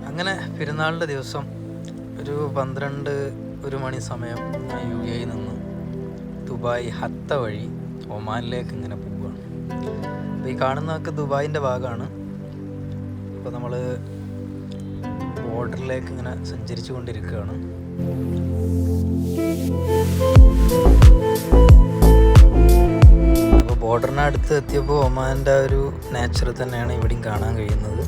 അങ്ങനെ പെരുന്നാളിൻ്റെ ദിവസം ഒരു 12-1 മണി സമയം ഞാൻ UAE നിന്ന് ദുബായ് ഹത്ത വഴി ഒമാനിലേക്ക് ഇങ്ങനെ പോവുകയാണ്. അപ്പോൾ ഈ കാണുന്നതൊക്കെ ദുബായിൻ്റെ ഭാഗമാണ്. അപ്പോൾ നമ്മൾ ബോർഡറിലേക്ക് ഇങ്ങനെ സഞ്ചരിച്ചു കൊണ്ടിരിക്കുകയാണ്. അപ്പോൾ ബോർഡറിനടുത്ത് എത്തിയപ്പോൾ ഒമാൻ്റെ ഒരു നേച്ചർ തന്നെയാണ് ഇവിടെയും കാണാൻ കഴിയുന്നത്.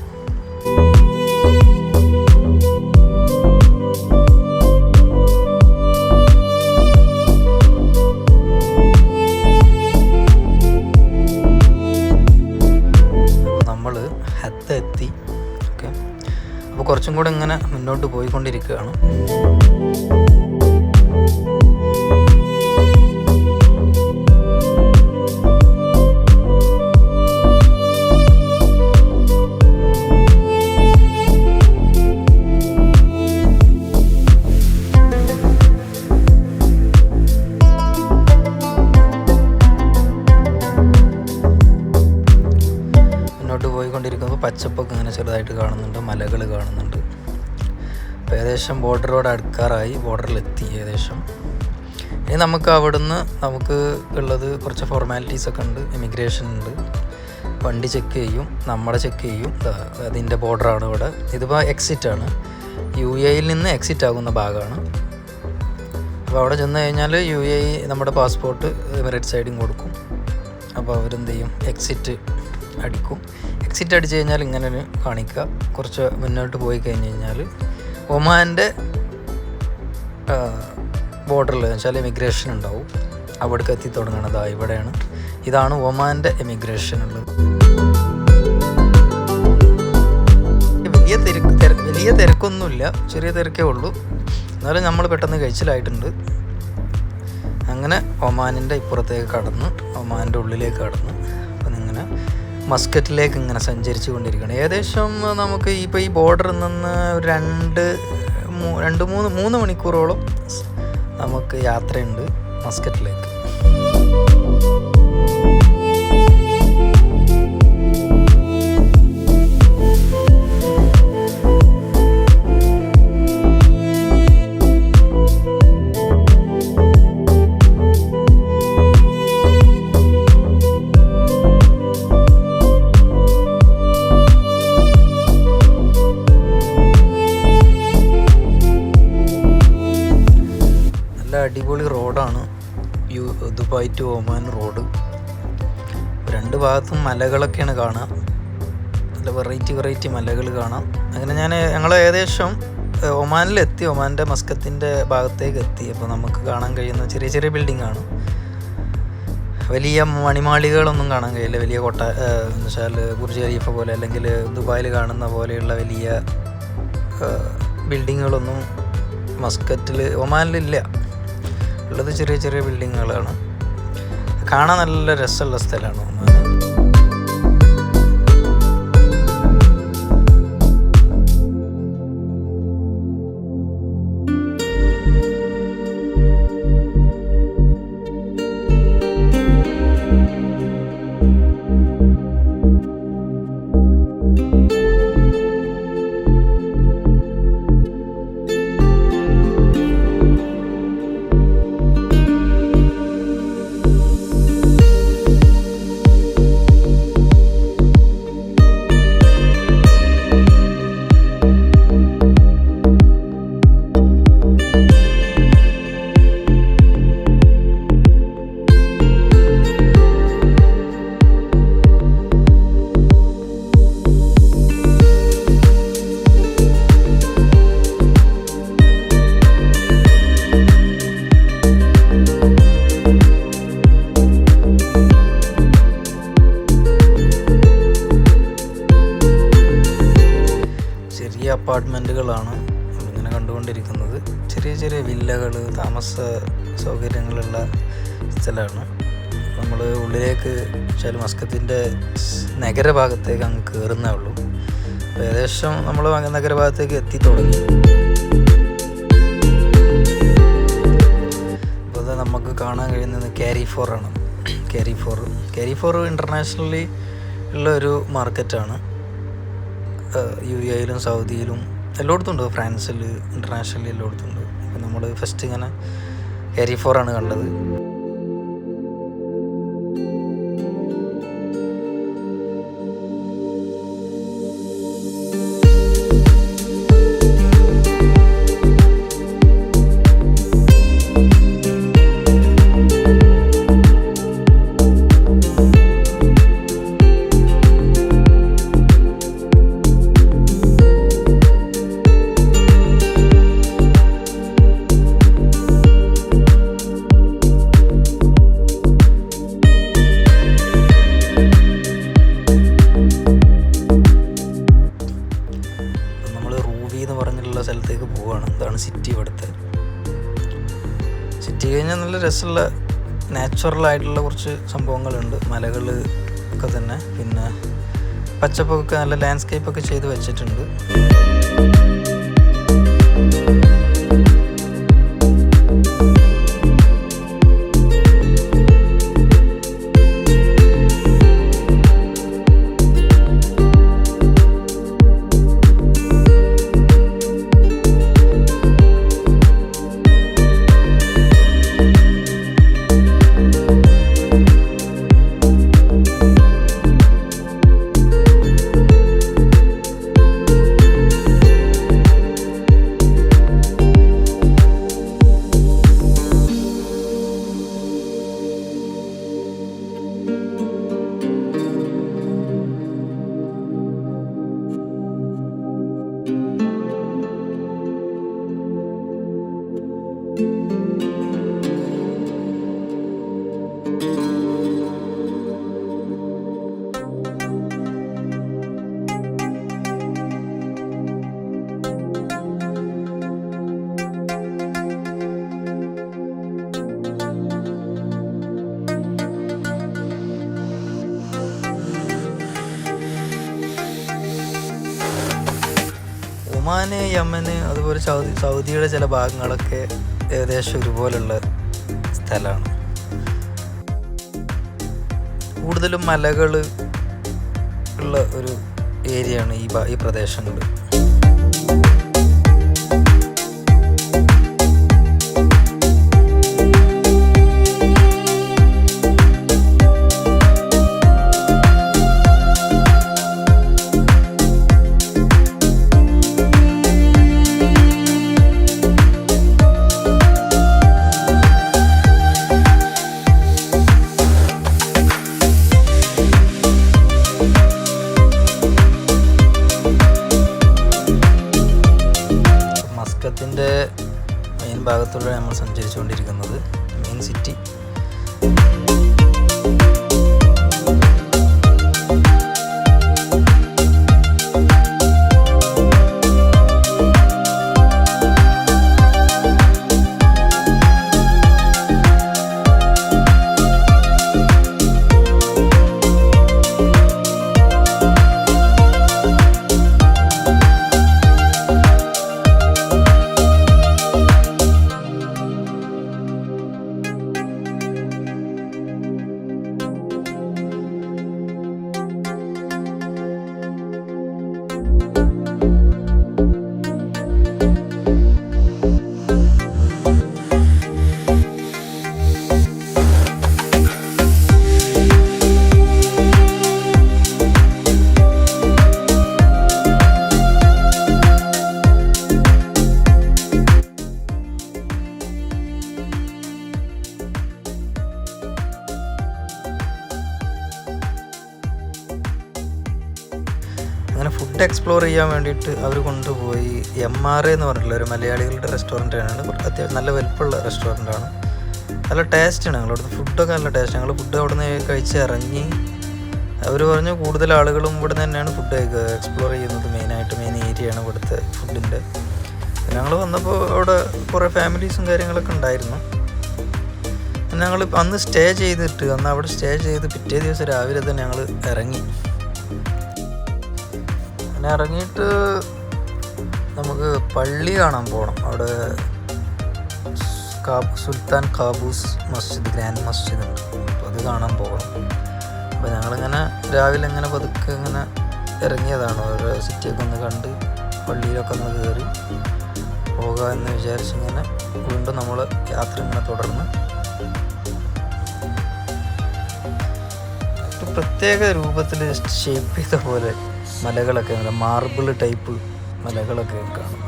എത്തി. ഓക്കെ, അപ്പോൾ കുറച്ചും കൂടെ ഇങ്ങനെ മുന്നോട്ട് പോയിക്കൊണ്ടിരിക്കുകയാണ്. പോയിക്കൊണ്ടിരിക്കുമ്പോൾ പച്ചപ്പൊക്കെ ഇങ്ങനെ ചെറുതായിട്ട് കാണുന്നുണ്ട്, മലകൾ കാണുന്നുണ്ട്. അപ്പോൾ ഏകദേശം ബോർഡറോട് അടുക്കാറായി, ബോർഡറിലെത്തി ഏകദേശം. ഇനി നമുക്ക് അവിടുന്ന് നമുക്ക് ഉള്ളത് കുറച്ച് ഫോർമാലിറ്റീസൊക്കെ ഉണ്ട്. ഇമിഗ്രേഷൻ ഉണ്ട്, വണ്ടി ചെക്ക് ചെയ്യും, നമ്മളെ ചെക്ക് ചെയ്യും. അതിൻ്റെ ബോർഡറാണ് ഇവിടെ. ഇതിപ്പോൾ എക്സിറ്റാണ്, UAE നിന്ന് എക്സിറ്റ് ആകുന്ന ഭാഗമാണ്. അപ്പോൾ അവിടെ ചെന്ന് കഴിഞ്ഞാൽ UAE നമ്മുടെ പാസ്പോർട്ട് എമിറേറ്റ്സ് സൈഡിങ് കൊടുക്കും. അപ്പോൾ അവരെന്ത് ചെയ്യും, എക്സിറ്റ് അടിക്കും. എക്സിറ്റ് അടിച്ച് കഴിഞ്ഞാൽ ഇങ്ങനെ കാണിക്കുക. കുറച്ച് മുന്നോട്ട് പോയി കഴിഞ്ഞ് കഴിഞ്ഞാൽ ഒമാൻ്റെ ബോർഡറിൽ വെച്ചാൽ എമിഗ്രേഷൻ ഉണ്ടാവും. അവിടേക്ക് എത്തി തുടങ്ങണത് ഇവിടെയാണ്. ഇതാണ് ഒമാൻ്റെ എമിഗ്രേഷൻ ഉള്ളത്. വലിയ തിരക്കൊന്നുമില്ല, ചെറിയ തിരക്കേ ഉള്ളൂ. എന്നാലും നമ്മൾ പെട്ടെന്ന് കഴിച്ചിലായിട്ടുണ്ട്. അങ്ങനെ ഒമാനിൻ്റെ ഇപ്പുറത്തേക്ക് കടന്ന് ഒമാൻ്റെ ഉള്ളിലേക്ക് കടന്ന് അപ്പം ഇങ്ങനെ മസ്കറ്റിലേക്ക് ഇങ്ങനെ സഞ്ചരിച്ചു കൊണ്ടിരിക്കുകയാണ്. ഏകദേശം നമുക്ക് ഇപ്പോൾ ഈ ബോർഡറിൽ നിന്ന് 2-3 മണിക്കൂറോളം നമുക്ക് യാത്രയുണ്ട് മസ്കറ്റിലേക്ക്. അടിപൊളി റോഡാണ് ദുബായ് ടു ഒമാൻ റോഡ്. 2 ഭാഗത്തും മലകളൊക്കെയാണ് കാണാം. നല്ല വെറൈറ്റി മലകൾ കാണാം. അങ്ങനെ ഞങ്ങൾ ഏകദേശം ഒമാനിലെത്തി, ഒമാൻ്റെ മസ്കത്തിൻ്റെ ഭാഗത്തേക്ക് എത്തി. അപ്പോൾ നമുക്ക് കാണാൻ കഴിയുന്ന ചെറിയ ബിൽഡിങ്ങാണ്. വലിയ മണിമാളികളൊന്നും കാണാൻ കഴിയില്ല. വലിയ എന്ന് വെച്ചാൽ ബുർജ് ഖലീഫ പോലെ അല്ലെങ്കിൽ ദുബായിൽ കാണുന്ന പോലെയുള്ള വലിയ ബിൽഡിങ്ങുകളൊന്നും മസ്കറ്റിൽ ഒമാനിലില്ല. ഉള്ളത് ചെറിയ ബിൽഡിങ്ങുകളാണ്. കാണാൻ നല്ല രസമുള്ള സ്ഥലമാണ് ഒമാൻ. അപ്പാർട്ട്മെൻറ്റുകളാണ് നമ്മളിങ്ങനെ കണ്ടുകൊണ്ടിരിക്കുന്നത്. ചെറിയ വില്ലകൾ, താമസ സൗകര്യങ്ങളുള്ള സ്ഥലമാണ്. നമ്മൾ ഉള്ളിലേക്ക് വെച്ചാൽ മസ്കത്തിൻ്റെ നഗരഭാഗത്തേക്ക് അങ്ങ് കയറുന്നേ ഉള്ളൂ. ഏകദേശം നമ്മൾ നഗരഭാഗത്തേക്ക് എത്തി തുടങ്ങി. അപ്പോൾ അത് നമുക്ക് കാണാൻ കഴിയുന്നത് കാരിഫോറാണ്. കാരിഫോർ ഇൻ്റർനാഷണലി ഉള്ള ഒരു മാർക്കറ്റാണ്. UAE-ലും സൗദിയിലും എല്ലായിടത്തും ഉണ്ട്, ഫ്രാൻസിൽ, ഇൻ്റർനാഷണലി എല്ലായിടത്തും ഉണ്ട്. അപ്പോൾ നമ്മൾ ഫസ്റ്റ് ഇങ്ങനെ KARI4 ആണ് കണ്ടത്. സ്ഥലത്തേക്ക് പോവുകയാണ്. ഇതാണ് സിറ്റി. ഇവിടുത്തെ സിറ്റി കഴിഞ്ഞാൽ നല്ല രസമുള്ള നാച്ചുറലായിട്ടുള്ള കുറച്ച് സംഭവങ്ങളുണ്ട്, മലകൾ ഒക്കെ തന്നെ, പിന്നെ പച്ചപ്പൊക്കെ നല്ല ലാൻഡ്സ്കേപ്പൊക്കെ ചെയ്ത് വെച്ചിട്ടുണ്ട്. ഒമാന്, യമന്, അതുപോലെ സൗദിയുടെ ചില ഭാഗങ്ങളൊക്കെ ഏകദേശം ഒരുപോലുള്ള സ്ഥലമാണ്. കൂടുതലും മലകൾ ഉള്ള ഒരു ഏരിയയാണ് ഈ പ്രദേശങ്ങൾ. മസ്കത്തിൻ്റെ മെയിൻ ഭാഗത്തൂടെ നമ്മൾ സഞ്ചരിച്ചുകൊണ്ടിരിക്കുന്നത്, മെയിൻ സിറ്റി. അങ്ങനെ ഫുഡ് എക്സ്പ്ലോർ ചെയ്യാൻ വേണ്ടിയിട്ട് അവർ കൊണ്ടുപോയി MRA എന്ന് പറഞ്ഞിട്ടുള്ള ഒരു മലയാളികളുടെ റെസ്റ്റോറൻറ്റാണ്. അത്യാവശ്യം നല്ല വലിപ്പമുള്ള റെസ്റ്റോറൻറ്റാണ്, നല്ല ടേസ്റ്റാണ്. ഞങ്ങളവിടുത്തെ ഫുഡൊക്കെ നല്ല ടേസ്റ്റ്. ഞങ്ങൾ ഫുഡ് അവിടെ നിന്ന് കഴിച്ച് ഇറങ്ങി. അവർ പറഞ്ഞു കൂടുതൽ ആളുകളും ഇവിടെ നിന്ന് തന്നെയാണ് ഫുഡ് എക്സ്പ്ലോർ ചെയ്യുന്നത്, മെയിൻ ഏരിയയാണ് ഇവിടുത്തെ ഫുഡിൻ്റെ. ഞങ്ങൾ വന്നപ്പോൾ അവിടെ കുറേ ഫാമിലീസും കാര്യങ്ങളൊക്കെ ഉണ്ടായിരുന്നു. ഞങ്ങൾ അന്ന് അവിടെ സ്റ്റേ ചെയ്ത് പിറ്റേ ദിവസം രാവിലെ തന്നെ ഞങ്ങൾ ഇറങ്ങി. അങ്ങനെ ഇറങ്ങിയിട്ട് നമുക്ക് പള്ളി കാണാൻ പോകണം. അവിടെ സുൽത്താൻ ഖാബൂസ് മസ്ജിദ്, ഗ്രാൻഡ് മസ്ജിദ് ഉണ്ട്. അപ്പോൾ അത് കാണാൻ പോകണം. അപ്പോൾ ഞങ്ങളിങ്ങനെ രാവിലെ ഇങ്ങനെ പതുക്കെ ഇങ്ങനെ ഇറങ്ങിയതാണ്. ഓരോ സിറ്റിയൊക്കെ ഒന്ന് കണ്ട് പള്ളിയിലൊക്കെ ഒന്ന് കയറി പോകാമെന്ന് വിചാരിച്ചിങ്ങനെ വീണ്ടും നമ്മൾ യാത്ര ഇങ്ങനെ തുടർന്ന് ഒരു പ്രത്യേക രൂപത്തിൽ ഷേപ്പ് ചെയ്ത പോലെ മലകളൊക്കെ മാർബിൾ ടൈപ്പ് മലകളൊക്കെ കാണും.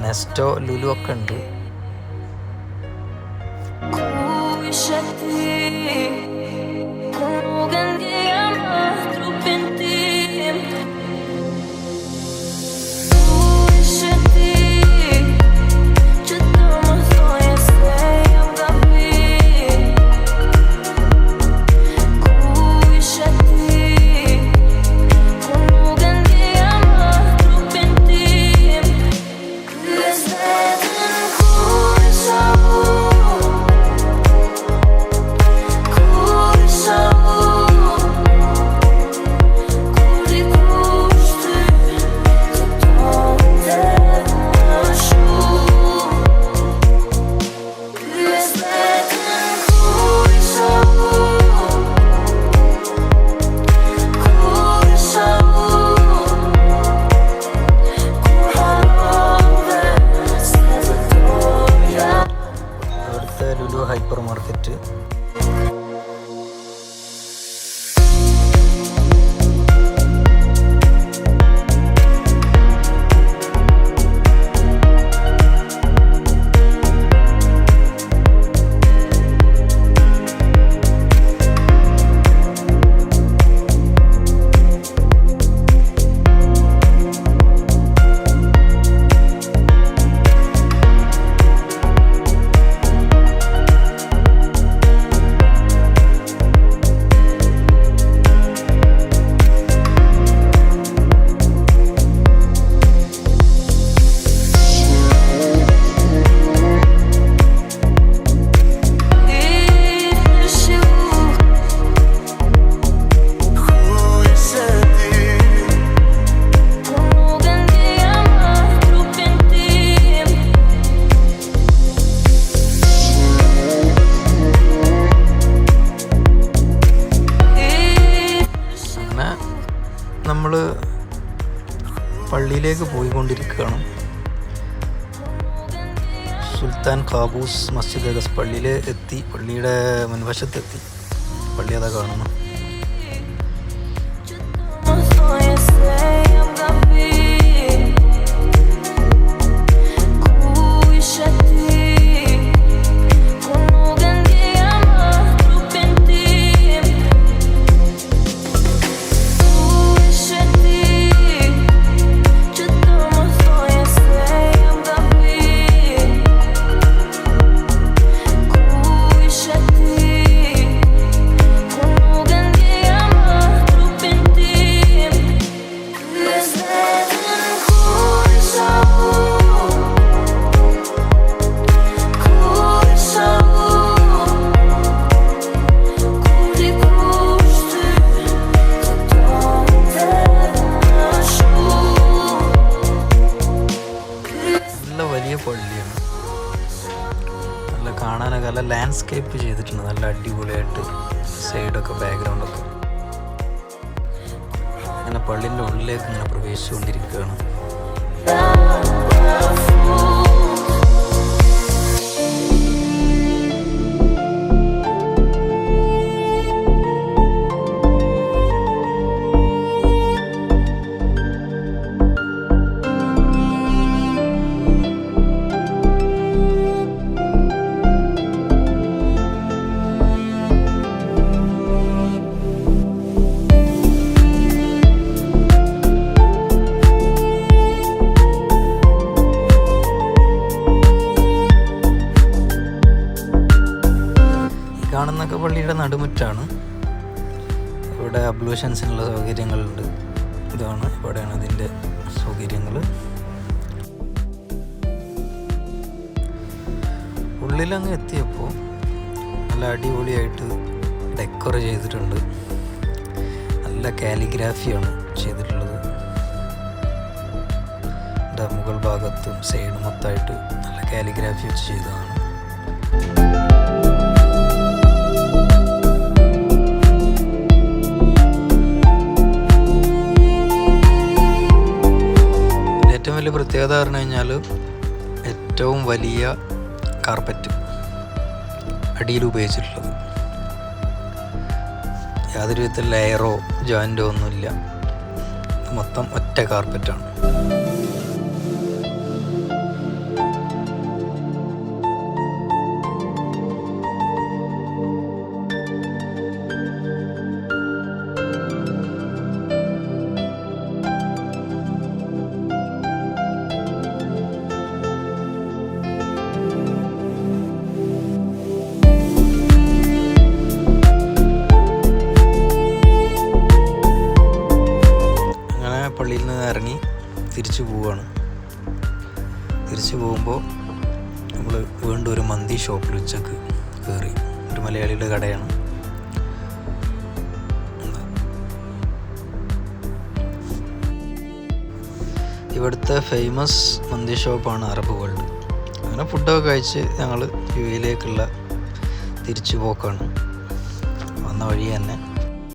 നെസ്റ്റോ ലുലു ഒക്കെ ഉണ്ട്. ഹൈപ്പർ മാർക്കറ്റ് നമ്മൾ പള്ളിയിലേക്ക് പോയിക്കൊണ്ടിരിക്കുകയാണ്. സുൽത്താൻ ഖാബൂസ് മസ്ജിദ് അഗസ് പള്ളിയിൽ എത്തി. പള്ളിയുടെ മുൻവശത്തെത്തി. പള്ളി അതാ കാണുന്നു. പള്ളിയാണ്. നല്ല കാണാനൊക്കെ നല്ല ലാൻഡ്സ്കേപ്പ് ചെയ്തിട്ടുണ്ട്. നല്ല അടിപൊളിയായിട്ട് സൈഡൊക്കെ ബാക്ക്ഗ്രൗണ്ടൊക്കെ. അങ്ങനെ പള്ളിൻ്റെ ഉള്ളിലേക്ക് ഇങ്ങനെ പ്രവേശിച്ചുകൊണ്ടിരിക്കുകയാണ്. കാണുന്നൊക്കെ പള്ളിയുടെ നടുമുറ്റാണ്. ഇവിടെ അബ്ലൂഷൻസിനുള്ള സൗകര്യങ്ങളുണ്ട്. ഇതാണ് ഇവിടെയാണ് അതിൻ്റെ സൗകര്യങ്ങൾ. ഉള്ളിലങ്ങ് എത്തിയപ്പോൾ നല്ല അടിപൊളിയായിട്ട് ഡെക്കോർ ചെയ്തിട്ടുണ്ട്. നല്ല കാലിഗ്രാഫിയാണ് ചെയ്തിട്ടുള്ളത്. മുകൾ ഭാഗത്തും സൈഡ് മൊത്തമായിട്ട് നല്ല കാലിഗ്രാഫി വെച്ച് ചെയ്തതാണ്. വലിയ പ്രത്യേകത പറഞ്ഞു കഴിഞ്ഞാൽ ഏറ്റവും വലിയ കാർപ്പറ്റ് അടിയിൽ ഉപയോഗിച്ചിട്ടുള്ളത്. യാതൊരു വിധത്തിൽ ലെയറോ ജോയിൻ്റോ ഒന്നുമില്ല, മൊത്തം ഒറ്റ കാർപ്പറ്റാണ്. പള്ളിയിൽ നിന്ന് ഇറങ്ങി തിരിച്ചു പോവുകയാണ്. തിരിച്ചു പോകുമ്പോൾ നമ്മൾ വീണ്ടും ഒരു മന്തി ഷോപ്പിൽ ഉച്ചക്ക് കയറി. ഒരു മലയാളിയുടെ കടയാണ്. ഇവിടുത്തെ ഫേമസ് മന്തി ഷോപ്പാണ് അറബ് വേൾഡ്. അങ്ങനെ ഫുഡൊക്കെ കഴിച്ച് ഞങ്ങൾ യു എയിലേക്കുള്ള തിരിച്ചു പോക്കാണ്. വന്ന വഴി തന്നെ